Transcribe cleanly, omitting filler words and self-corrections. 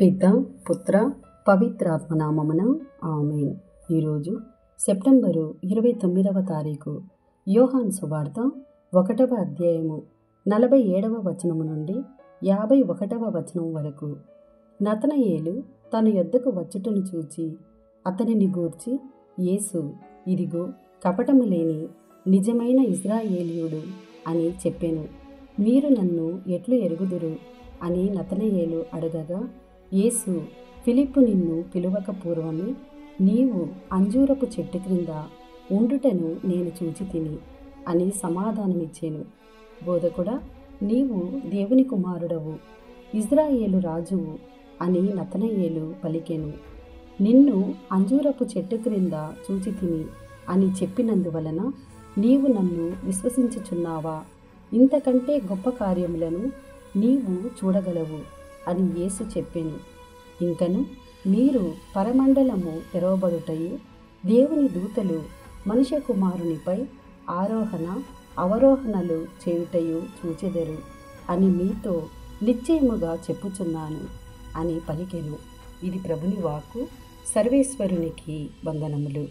పిత పుత్ర పవిత్రాత్మ నామమున ఆమేన్. ఈరోజు సెప్టెంబరు 29వ తారీఖు. యోహాను సువార్త 1వ అధ్యాయము 47వ వచనము నుండి 51వ వచనం వరకు. నతనయేలు తన యొద్దకు వచ్చుటను చూచి అతనిని గూర్చి, యేసు, ఇదిగో కపటము లేని నిజమైన ఇశ్రాయేలీయుడు అని చెప్పెను. మీరు నన్ను ఎట్లు ఎరుగుదురు అని నతనయేలు అడగగా, యేసు, ఫిలిప్పు నిన్ను పిలువక పూర్వమే నీవు అంజూరపు చెట్టు క్రింద ఉండుటను నేను చూచి తిని అని సమాధానమిచ్చెను. బోధకుడా, నీవు దేవుని కుమారుడవు, ఇశ్రాయేలు రాజువు అని నతనయేలు పలికెను. నిన్ను అంజూరపు చెట్టు క్రింద చూచి తిని అని చెప్పినందువలన నీవు నన్ను విశ్వసించుచున్నావా? ఇంతకంటే గొప్ప కార్యములను నీవు చూడగలవు అని యేసు చెప్పెను. ఇంకను మీరు పరమండలము తెరవబడుటయు, దేవుని దూతలు మనుష్య కుమారునిపై ఆరోహణ అవరోహణలు చేయుటయు చూచెదరు అని మీతో నిశ్చయముగా చెప్పుచున్నాను అని పలికెను. ఇది ప్రభుని వాక్కు. సర్వేశ్వరునికి వందనములు.